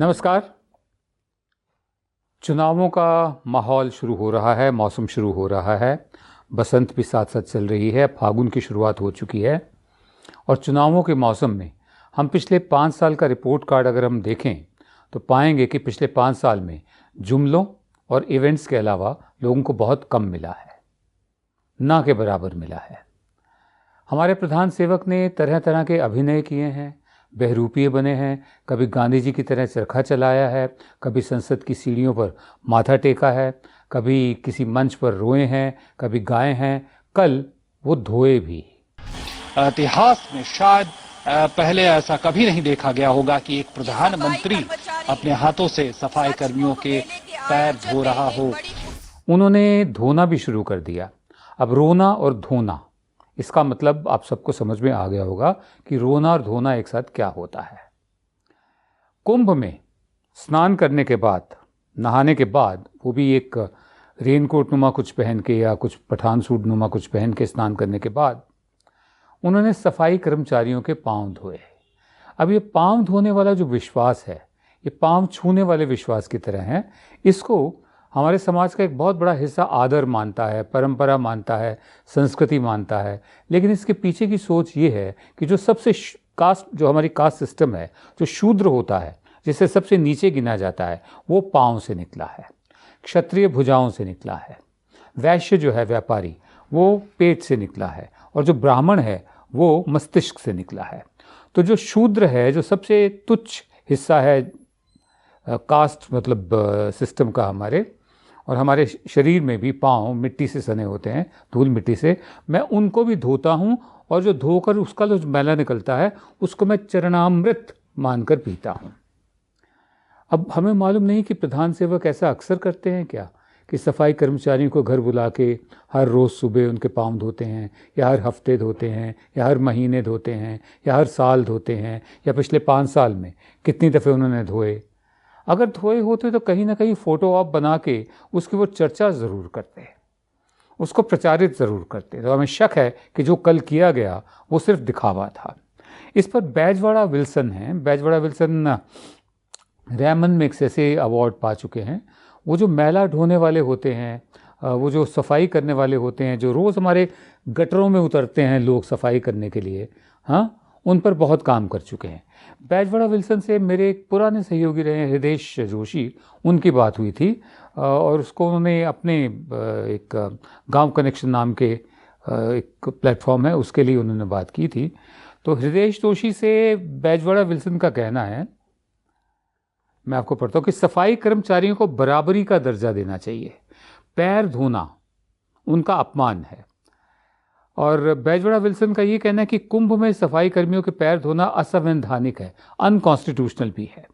नमस्कार। चुनावों का माहौल शुरू हो रहा है, मौसम शुरू हो रहा है, बसंत भी साथ साथ चल रही है, फागुन की शुरुआत हो चुकी है। और चुनावों के मौसम में हम पिछले 5 साल का रिपोर्ट कार्ड अगर हम देखें तो पाएंगे कि पिछले 5 साल में जुमलों और इवेंट्स के अलावा लोगों को बहुत कम मिला है, ना के बराबर मिला है। हमारे प्रधान सेवक ने तरह तरह के अभिनय किए हैं, बहरूपिये बने हैं, कभी गांधी जी की तरह चरखा चलाया है, कभी संसद की सीढ़ियों पर माथा टेका है, कभी किसी मंच पर रोए हैं, कभी गाए हैं, कल वो धोए भी। इतिहास में शायद पहले ऐसा कभी नहीं देखा गया होगा कि एक प्रधानमंत्री अपने हाथों से सफाई कर्मियों के पैर धो रहा हो। उन्होंने धोना भी शुरू कर दिया। अब रोना और धोना, इसका मतलब आप सबको समझ में आ गया होगा कि रोना और धोना एक साथ क्या होता है। कुंभ में स्नान करने के बाद, नहाने के बाद, वो भी एक रेनकोट नुमा कुछ पहन के या कुछ पठान सूट नुमा कुछ पहन के स्नान करने के बाद उन्होंने सफाई कर्मचारियों के पांव धोए। अब ये पांव धोने वाला जो विश्वास है, ये पांव छूने वाले विश्वास की तरह है। इसको हमारे समाज का एक बहुत बड़ा हिस्सा आदर मानता है, परंपरा मानता है, संस्कृति मानता है। लेकिन इसके पीछे की सोच ये है कि जो सबसे कास्ट, जो हमारी कास्ट सिस्टम है, जो शूद्र होता है, जिसे सबसे नीचे गिना जाता है, वो पाँव से निकला है, क्षत्रिय भुजाओं से निकला है, वैश्य जो है व्यापारी वो पेट से निकला है, और जो ब्राह्मण है वो मस्तिष्क से निकला है। तो जो शूद्र है, जो सबसे तुच्छ हिस्सा है कास्ट मतलब सिस्टम का हमारे, और हमारे शरीर में भी पाँव मिट्टी से सने होते हैं, धूल मिट्टी से, मैं उनको भी धोता हूँ, और जो धोकर उसका जो मैला निकलता है उसको मैं चरणामृत मानकर पीता हूँ। अब हमें मालूम नहीं कि प्रधान सेवक ऐसा अक्सर करते हैं क्या, कि सफाई कर्मचारियों को घर बुला के हर रोज़ सुबह उनके पाँव धोते हैं, या हर हफ्ते धोते हैं, या हर महीने धोते हैं, या हर साल धोते हैं, या पिछले 5 साल में कितनी दफ़े उन्होंने धोए। अगर धोए होते तो कहीं ना कहीं फ़ोटो ऑप बना के उसकी वो चर्चा ज़रूर करते, उसको प्रचारित ज़रूर करते। तो हमें शक है कि जो कल किया गया वो सिर्फ दिखावा था। इस पर बैजवाड़ा विल्सन हैं, बैजवाड़ा विल्सन रैमन मैग्सेसे अवार्ड पा चुके हैं। वो जो मैला ढोने वाले होते हैं, वो जो सफाई करने वाले होते हैं, जो रोज़ हमारे गटरों में उतरते हैं लोग सफाई करने के लिए, हाँ, उन पर बहुत काम कर चुके हैं। बैजवाड़ा विल्सन से मेरे एक पुराने सहयोगी रहे हृदेश जोशी, उनकी बात हुई थी, और उसको उन्होंने अपने एक गांव कनेक्शन नाम के एक प्लेटफॉर्म है, उसके लिए उन्होंने बात की थी। तो हृदेश जोशी से बैजवाड़ा विल्सन का कहना है, मैं आपको पढ़ता हूँ, कि सफाई कर्मचारियों को बराबरी का दर्जा देना चाहिए, पैर धोना उनका अपमान है। और बैजवाड़ा विल्सन का ये कहना है कि कुंभ में सफाई कर्मियों के पैर धोना असंवैधानिक है, अनकॉन्स्टिट्यूशनल भी है।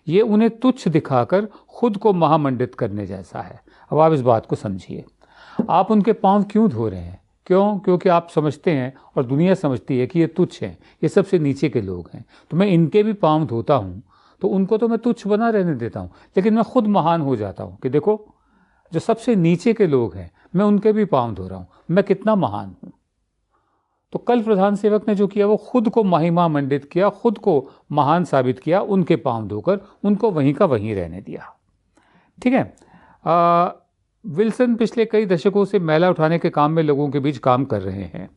ये उन्हें तुच्छ दिखाकर खुद को महामंडित करने जैसा है। अब आप इस बात को समझिए, आप उनके पाँव क्यों धो रहे हैं? क्यों? क्योंकि आप समझते हैं और दुनिया समझती है कि ये तुच्छ हैं, ये सबसे नीचे के लोग हैं। तो मैं इनके भी पाँव धोता हूँ तो उनको तो मैं तुच्छ बना रहने देता हूँ, लेकिन मैं खुद महान हो जाता हूँ कि देखो जो सबसे नीचे के लोग हैं मैं उनके भी पाँव धो रहा हूँ, मैं कितना महान हूँ। तो कल प्रधान सेवक ने जो किया वो खुद को महिमा मंडित किया, खुद को महान साबित किया, उनके पाँव धोकर उनको वहीं का वहीं रहने दिया। ठीक है। विल्सन पिछले कई दशकों से मैला उठाने के काम में लोगों के बीच काम कर रहे हैं।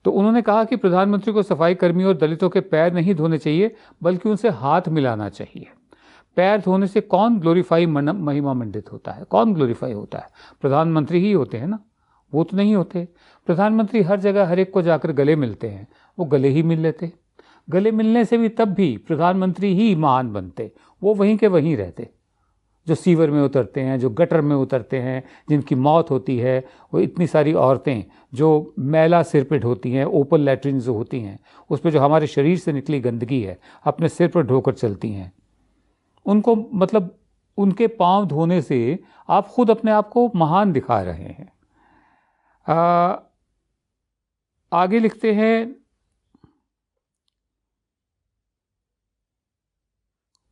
तो उन्होंने कहा कि प्रधानमंत्री को सफाई कर्मियों और दलितों के पैर नहीं धोने चाहिए, बल्कि उनसे हाथ मिलाना चाहिए। पैर धोने से कौन ग्लोरीफाई महिमा मंडित होता है? कौन ग्लोरीफाई होता है? प्रधानमंत्री ही होते हैं ना, वो तो नहीं होते। प्रधानमंत्री हर जगह हर एक को जाकर गले मिलते हैं, वो गले ही मिल लेते। गले मिलने से भी तब भी प्रधानमंत्री ही महान बनते, वो वहीं के वहीं रहते। जो सीवर में उतरते हैं, जो गटर में उतरते हैं, जिनकी मौत होती है, वो इतनी सारी औरतें जो मैला सिर पे ढोती हैं, ओपन लैट्रिन जो होती हैं, उस पर जो हमारे शरीर से निकली गंदगी है अपने सिर पर ढोकर चलती हैं, उनको मतलब उनके पाँव धोने से आप खुद अपने आप को महान दिखा रहे हैं। आगे लिखते हैं,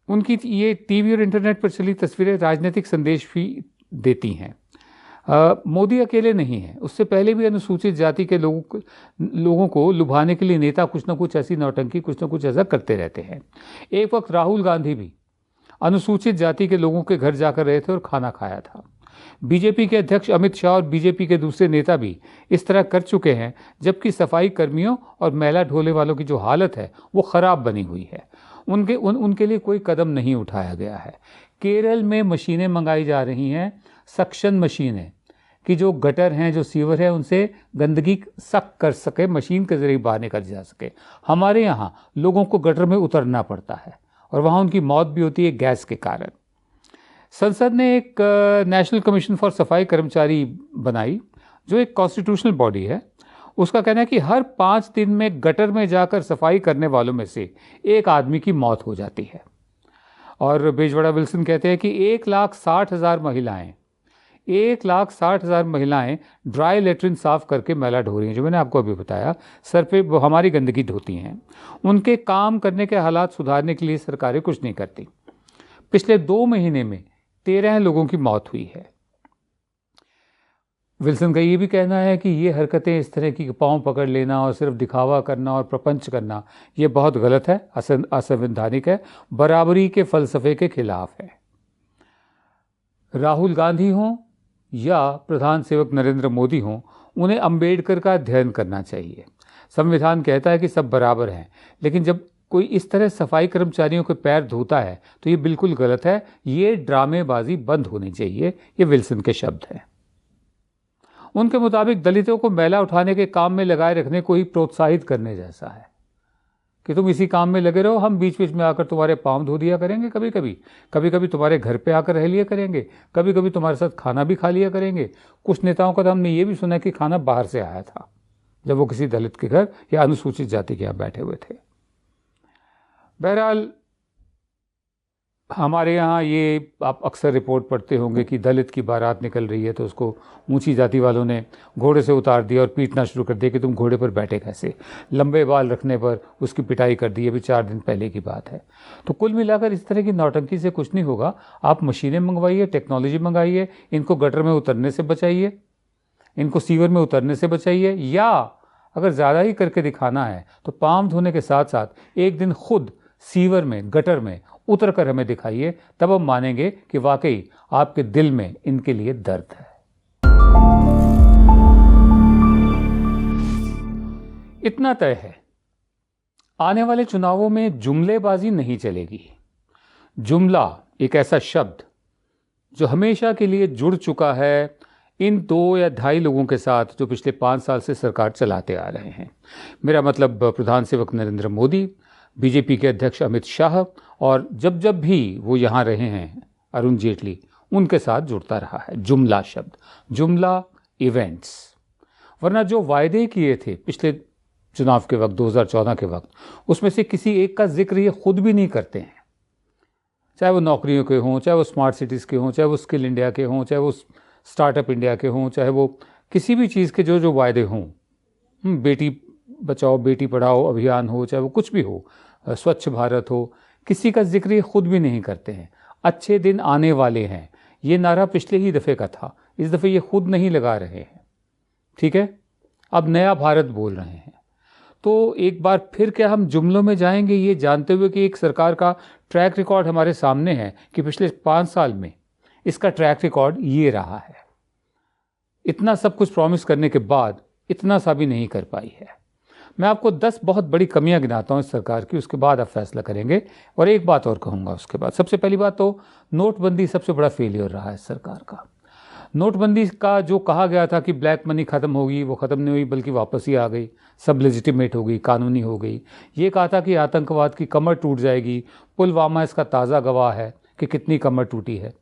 उनकी ये टीवी और इंटरनेट पर चली तस्वीरें राजनीतिक संदेश भी देती हैं। मोदी अकेले नहीं हैं, उससे पहले भी अनुसूचित जाति के लोगों को लुभाने के लिए नेता कुछ ना कुछ ऐसी नौटंकी, कुछ ना कुछ ऐसा करते रहते हैं। एक वक्त राहुल गांधी भी अनुसूचित जाति के लोगों के घर जाकर रहे थे और खाना खाया था। बीजेपी के अध्यक्ष अमित शाह और बीजेपी के दूसरे नेता भी इस तरह कर चुके हैं, जबकि सफाई कर्मियों और मैला ढोने वालों की जो हालत है वो खराब बनी हुई है। उनके लिए कोई कदम नहीं उठाया गया है। केरल में मशीनें मंगाई जा रही हैं, सक्शन मशीनें, कि जो गटर हैं, जो सीवर है, उनसे गंदगी सक कर सके, मशीन के जरिए बाहर निकल जा सके। हमारे यहाँ लोगों को गटर में उतरना पड़ता है और वहाँ उनकी मौत भी होती है गैस के कारण। संसद ने एक नेशनल कमीशन फॉर सफाई कर्मचारी बनाई, जो एक कॉन्स्टिट्यूशनल बॉडी है। उसका कहना है कि हर 5 दिन में गटर में जाकर सफाई करने वालों में से एक आदमी की मौत हो जाती है। और बेजवाड़ा विल्सन कहते हैं कि 1,60,000 महिलाएं ड्राई लेटरिन साफ करके मैला ढो रही हैं, जो मैंने आपको अभी बताया, सर पे वो हमारी गंदगी ढोती हैं। उनके काम करने के हालात सुधारने के लिए सरकारें कुछ नहीं करती। पिछले 2 महीने में 13 लोगों की मौत हुई है। विल्सन का ये भी कहना है कि ये हरकतें, इस तरह की पाँव पकड़ लेना और सिर्फ दिखावा करना और प्रपंच करना, ये बहुत गलत है, असंवैधानिक है, बराबरी के फलसफे के खिलाफ है। राहुल गांधी हों या प्रधान सेवक नरेंद्र मोदी हों, उन्हें अंबेडकर का अध्ययन करना चाहिए। संविधान कहता है कि सब बराबर हैं, लेकिन जब कोई इस तरह सफाई कर्मचारियों के पैर धोता है तो ये बिल्कुल गलत है। ये ड्रामेबाजी बंद होनी चाहिए। ये विल्सन के शब्द हैं। उनके मुताबिक दलितों को मैला उठाने के काम में लगाए रखने को ही प्रोत्साहित करने जैसा है कि तुम इसी काम में लगे रहो, हम बीच बीच में आकर तुम्हारे पाँव धो दिया करेंगे, कभी कभी तुम्हारे घर पे आकर रह लिया करेंगे, कभी कभी तुम्हारे साथ खाना भी खा लिया करेंगे। कुछ नेताओं का तो हमने ये भी सुना कि खाना बाहर से आया था, जब वो किसी दलित के घर या अनुसूचित जाति के यहाँ बैठे हुए थे। बहरहाल हमारे यहाँ ये आप अक्सर रिपोर्ट पढ़ते होंगे कि दलित की बारात निकल रही है तो उसको ऊंची जाति वालों ने घोड़े से उतार दिया और पीटना शुरू कर दिया कि तुम घोड़े पर बैठे कैसे। लंबे बाल रखने पर उसकी पिटाई कर दी। अभी 4 दिन पहले की बात है। तो कुल मिलाकर इस तरह की नौटंकी से कुछ नहीं होगा। आप मशीनें मंगवाइए, टेक्नोलॉजी मंगाइए, इनको गटर में उतरने से बचाइए, इनको सीवर में उतरने से बचाइए, या अगर ज़्यादा ही करके दिखाना है तो पाँव धोने के साथ साथ एक दिन खुद सीवर में, गटर में उतर कर हमें दिखाइए। तब हम मानेंगे कि वाकई आपके दिल में इनके लिए दर्द है। इतना तय है, आने वाले चुनावों में जुमलेबाजी नहीं चलेगी। जुमला एक ऐसा शब्द जो हमेशा के लिए जुड़ चुका है इन 2 या 2.5 लोगों के साथ जो पिछले 5 साल से सरकार चलाते आ रहे हैं। मेरा मतलब प्रधान सेवक नरेंद्र मोदी, बीजेपी के अध्यक्ष अमित शाह, और जब जब भी वो यहाँ रहे हैं अरुण जेटली, उनके साथ जुड़ता रहा है जुमला शब्द, जुमला इवेंट्स। वरना जो वायदे किए थे पिछले चुनाव के वक्त, 2014 के वक्त, उसमें से किसी एक का जिक्र ये खुद भी नहीं करते हैं। चाहे वो नौकरियों के हों, चाहे वो स्मार्ट सिटीज़ के हों, चाहे वो स्किल इंडिया के हों, चाहे वो स्टार्टअप इंडिया के हों, चाहे वो किसी भी चीज़ के जो वायदे हों, बेटी बचाओ बेटी पढ़ाओ अभियान हो, चाहे वो कुछ भी हो, स्वच्छ भारत हो, किसी का जिक्र ये खुद भी नहीं करते हैं। अच्छे दिन आने वाले हैं, ये नारा पिछले ही दफ़े का था, इस दफ़े ये खुद नहीं लगा रहे हैं। ठीक है, अब नया भारत बोल रहे हैं। तो एक बार फिर क्या हम जुमलों में जाएंगे, ये जानते हुए कि एक सरकार का ट्रैक रिकॉर्ड हमारे सामने है कि पिछले 5 साल में इसका ट्रैक रिकॉर्ड ये रहा है। इतना सब कुछ प्रॉमिस करने के बाद इतना सा भी नहीं कर पाई है। मैं आपको 10 बहुत बड़ी कमियां गिनाता हूं इस सरकार की, उसके बाद आप फैसला करेंगे। और एक बात और कहूँगा उसके बाद। सबसे पहली बात तो नोटबंदी सबसे बड़ा फेलियर रहा है सरकार का। नोटबंदी का जो कहा गया था कि ब्लैक मनी ख़त्म होगी, वो ख़त्म नहीं हुई, बल्कि वापस ही आ गई, सब लेजिटिमेट हो गई, कानूनी हो गई। ये कहा था कि आतंकवाद की कमर टूट जाएगी। पुलवामा इसका ताज़ा गवाह है कि कितनी कमर टूटी है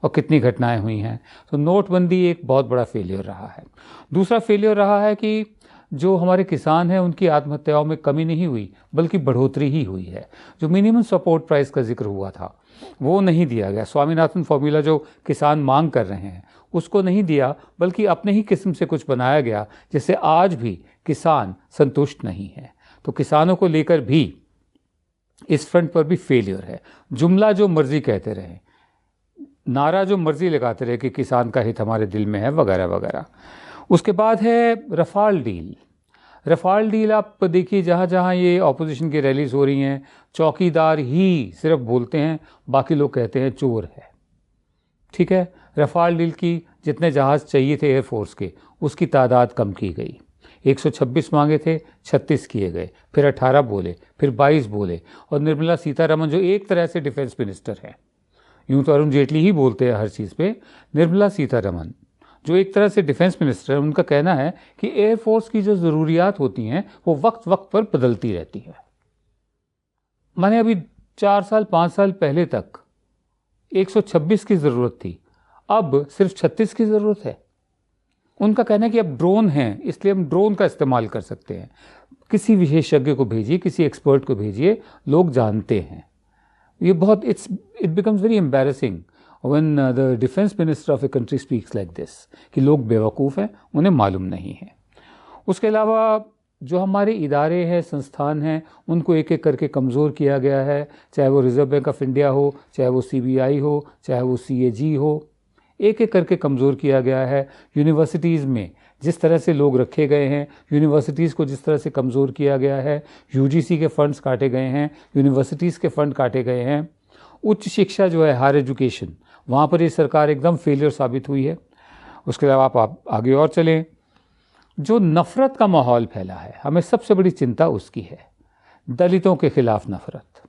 और कितनी घटनाएं हुई हैं। तो नोटबंदी एक बहुत बड़ा फेलियर रहा है। दूसरा फेलियर रहा है कि जो हमारे किसान हैं उनकी आत्महत्याओं में कमी नहीं हुई, बल्कि बढ़ोतरी ही हुई है। जो मिनिमम सपोर्ट प्राइस का जिक्र हुआ था वो नहीं दिया गया। स्वामीनाथन फॉर्मूला जो किसान मांग कर रहे हैं उसको नहीं दिया, बल्कि अपने ही किस्म से कुछ बनाया गया, जिससे आज भी किसान संतुष्ट नहीं है। तो किसानों को लेकर भी इस फ्रंट पर भी फेलियर है। जुमला जो मर्जी कहते रहे, नारा जो मर्जी लगाते रहे कि किसान का हित हमारे दिल में है, वगैरह वगैरह। उसके बाद है रफाल डील। रफाल डील आप देखिए, जहाँ जहाँ ये ऑपोजिशन की रैलीज हो रही हैं, चौकीदार ही सिर्फ बोलते हैं, बाकी लोग कहते हैं चोर है। ठीक है, रफाल डील की जितने जहाज़ चाहिए थे एयरफोर्स के, उसकी तादाद कम की गई। 126 मांगे थे, 36 किए गए, फिर 18 बोले, फिर 22 बोले। और निर्मला सीतारमण जो एक तरह से डिफेंस मिनिस्टर है, यूं तो अरुण जेटली ही बोलते हैं हर चीज़ पे, निर्मला सीतारमण जो एक तरह से डिफेंस मिनिस्टर है, उनका कहना है कि एयरफोर्स की जो ज़रूरियात होती हैं वो वक्त वक्त पर बदलती रहती है। माने अभी 4 साल 5 साल पहले तक 126 की ज़रूरत थी, अब सिर्फ 36 की ज़रूरत है। उनका कहना है कि अब ड्रोन हैं, इसलिए हम ड्रोन का इस्तेमाल कर सकते हैं। किसी विशेषज्ञ को भेजिए, किसी एक्सपर्ट को भेजिए, लोग जानते हैं। ये बहुत it becomes very embarrassing when the defence minister of a country speaks like this, कि लोग बेवकूफ़ हैं, उन्हें मालूम नहीं है। उसके अलावा जो हमारे इदारे हैं, संस्थान हैं, उनको एक एक करके कमज़ोर किया गया है, चाहे वो रिज़र्व बैंक ऑफ इंडिया हो, चाहे वो CBI हो, चाहे वो CAG हो, एक एक करके कमज़ोर किया गया है। यूनिवर्सिटीज़ में जिस तरह से लोग रखे गए हैं, यूनिवर्सिटीज़ को जिस तरह से कमज़ोर किया गया है, UGC के फ़ंड्स काटे गए हैं, यूनिवर्सिटीज़ के फ़ंड काटे गए हैं। उच्च शिक्षा जो है, हायर एजुकेशन, वहाँ पर ये सरकार एकदम फेलियर साबित हुई है। उसके अलावा आप आगे और चलें, जो नफ़रत का माहौल फैला है, हमें सबसे बड़ी चिंता उसकी है। दलितों के ख़िलाफ़ नफ़रत,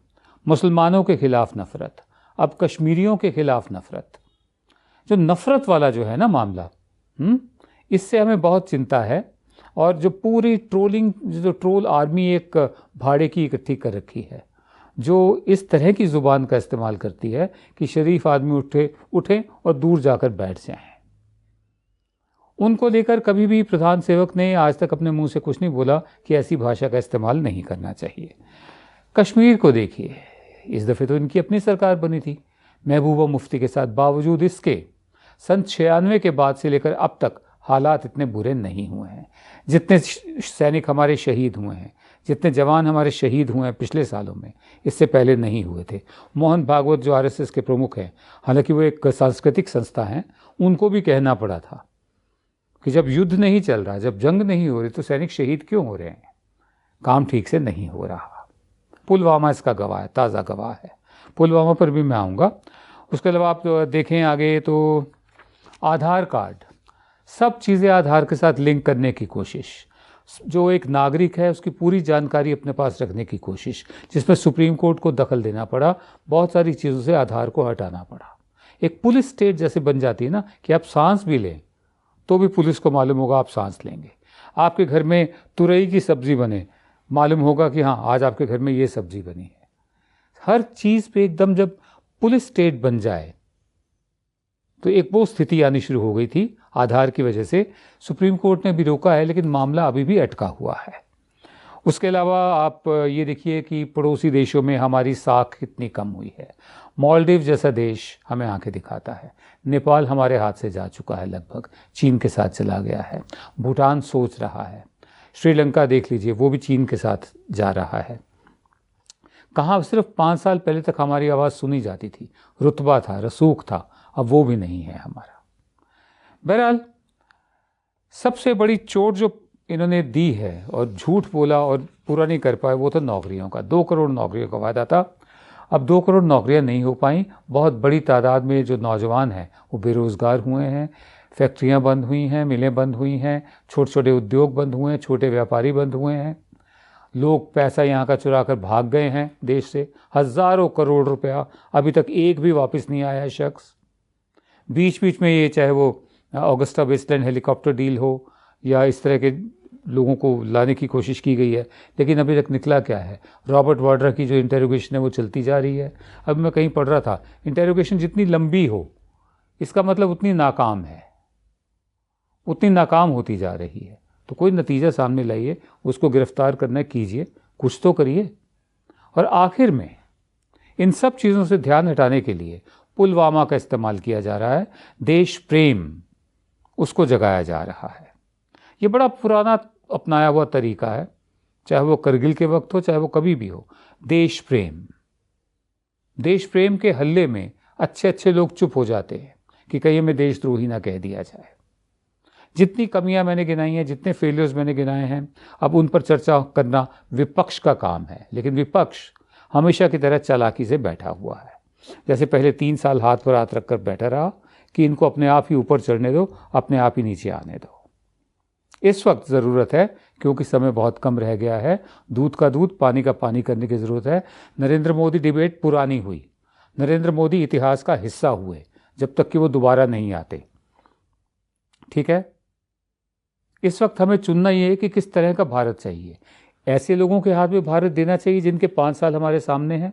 मुसलमानों के ख़िलाफ़ नफ़रत, अब कश्मीरियों के ख़िलाफ़ नफ़रत। जो नफ़रत वाला जो है ना मामला, इससे हमें बहुत चिंता है। और जो पूरी जो ट्रोल आर्मी एक भाड़े की इकट्ठी कर रखी है, जो इस तरह की ज़ुबान का इस्तेमाल करती है कि शरीफ आदमी उठें और दूर जाकर बैठ जाएं। उनको लेकर कभी भी प्रधान सेवक ने आज तक अपने मुंह से कुछ नहीं बोला कि ऐसी भाषा का इस्तेमाल नहीं करना चाहिए। कश्मीर को देखिए, इस दफ़े तो इनकी अपनी सरकार बनी थी महबूबा मुफ्ती के साथ, बावजूद इसके सन 96 के बाद से लेकर अब तक हालात इतने बुरे नहीं हुए हैं। जितने सैनिक हमारे शहीद हुए हैं, जितने जवान हमारे शहीद हुए हैं पिछले सालों में, इससे पहले नहीं हुए थे। मोहन भागवत जो RSS के प्रमुख हैं, हालांकि वो एक सांस्कृतिक संस्था हैं, उनको भी कहना पड़ा था कि जब युद्ध नहीं चल रहा, जब जंग नहीं हो रही, तो सैनिक शहीद क्यों हो रहे हैं? काम ठीक से नहीं हो रहा। पुलवामा इसका गवाह है, ताज़ा गवाह है। पुलवामा पर भी मैं आऊँगा। उसके अलावा आप देखें आगे तो आधार कार्ड, सब चीज़ें आधार के साथ लिंक करने की कोशिश, जो एक नागरिक है उसकी पूरी जानकारी अपने पास रखने की कोशिश, जिसमें सुप्रीम कोर्ट को दखल देना पड़ा, बहुत सारी चीज़ों से आधार को हटाना पड़ा। एक पुलिस स्टेट जैसे बन जाती है ना, कि आप सांस भी लें तो भी पुलिस को मालूम होगा आप सांस लेंगे। आपके घर में तुरई की सब्ज़ी बने, मालूम होगा कि हाँ आज आपके घर में ये सब्ज़ी बनी है। हर चीज़ पे एकदम जब पुलिस स्टेट बन जाए तो एक वो स्थिति आनी शुरू हो गई थी आधार की वजह से। सुप्रीम कोर्ट ने भी रोका है, लेकिन मामला अभी भी अटका हुआ है। उसके अलावा आप ये देखिए कि पड़ोसी देशों में हमारी साख कितनी कम हुई है। मालदीव जैसा देश हमें आंखें दिखाता है, नेपाल हमारे हाथ से जा चुका है, लगभग चीन के साथ चला गया है, भूटान सोच रहा है, श्रीलंका देख लीजिए वो भी चीन के साथ जा रहा है। कहाँ सिर्फ 5 साल पहले तक हमारी आवाज़ सुनी जाती थी, रुतबा था, रसूख था, अब वो भी नहीं है हमारा। बहरहाल सबसे बड़ी चोट जो इन्होंने दी है और झूठ बोला और पूरा नहीं कर पाए, वो तो नौकरियों का। 2 करोड़ नौकरियों का वादा था, अब 2 करोड़ नौकरियां नहीं हो पाई। बहुत बड़ी तादाद में जो नौजवान हैं वो बेरोज़गार हुए हैं, फैक्ट्रियां बंद हुई हैं, मिलें बंद हुई हैं, छोटे छोटे उद्योग बंद हुए हैं, छोटे व्यापारी बंद हुए हैं। लोग पैसा यहाँ का चुरा कर भाग गए हैं देश से, हज़ारों करोड़ रुपया अभी तक एक भी वापस नहीं आया है शख्स। बीच बीच में ये चाहे वो ऑगस्टा वेस्टलैंड हेलीकॉप्टर डील हो या इस तरह के लोगों को लाने की कोशिश की गई है, लेकिन अभी तक निकला क्या है? रॉबर्ट वाड्रा की जो इंटेरोगेशन है वो चलती जा रही है। अब मैं कहीं पढ़ रहा था, इंटेरोगेशन जितनी लंबी हो इसका मतलब उतनी नाकाम है, उतनी नाकाम होती जा रही है। तो कोई नतीजा सामने लाइए, उसको गिरफ्तार करना कीजिए, कुछ तो करिए। और आखिर में इन सब चीज़ों से ध्यान हटाने के लिए पुलवामा का इस्तेमाल किया जा रहा है, देश प्रेम उसको जगाया जा रहा है। ये बड़ा पुराना अपनाया हुआ तरीका है, चाहे वो करगिल के वक्त हो, चाहे वो कभी भी हो। देश प्रेम के हल्ले में अच्छे अच्छे लोग चुप हो जाते हैं कि कहीं हमें देशद्रोही ना कह दिया जाए। जितनी कमियां मैंने गिनाई हैं, जितने फेलियर्स मैंने गिनाए हैं, अब उन पर चर्चा करना विपक्ष का काम है। लेकिन विपक्ष हमेशा की तरह चालाकी से बैठा हुआ है। जैसे पहले 3 साल हाथ पर हाथ रखकर बैठा रहा कि इनको अपने आप ही ऊपर चढ़ने दो, अपने आप ही नीचे आने दो। इस वक्त ज़रूरत है, क्योंकि समय बहुत कम रह गया है, दूध का दूध पानी का पानी करने की ज़रूरत है। नरेंद्र मोदी डिबेट पुरानी हुई, नरेंद्र मोदी इतिहास का हिस्सा हुए जब तक कि वो दोबारा नहीं आते। ठीक है, इस वक्त हमें चुनना ये है कि किस तरह का भारत चाहिए। ऐसे लोगों के हाथ में भारत देना चाहिए जिनके 5 साल हमारे सामने हैं,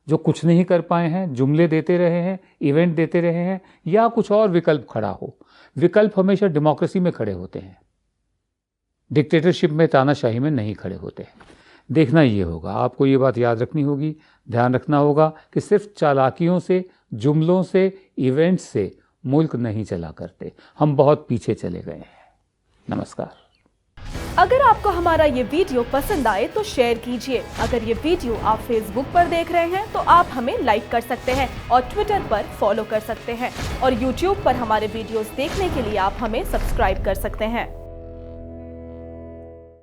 जो कुछ नहीं कर पाए हैं, जुमले देते रहे हैं, इवेंट देते रहे हैं, या कुछ और विकल्प खड़ा हो। विकल्प हमेशा डेमोक्रेसी में खड़े होते हैं, डिक्टेटरशिप में, तानाशाही में नहीं खड़े होते हैं। देखना ये होगा, आपको ये बात याद रखनी होगी, ध्यान रखना होगा कि सिर्फ चालाकियों से, जुमलों से, इवेंट्स से मुल्क नहीं चला करते। हम बहुत पीछे चले गए हैं। नमस्कार। अगर आपको हमारा ये वीडियो पसंद आए तो शेयर कीजिए। अगर ये वीडियो आप फेसबुक पर देख रहे हैं तो आप हमें लाइक कर सकते हैं और ट्विटर पर फॉलो कर सकते हैं, और यूट्यूब पर हमारे वीडियोस देखने के लिए आप हमें सब्सक्राइब कर सकते हैं।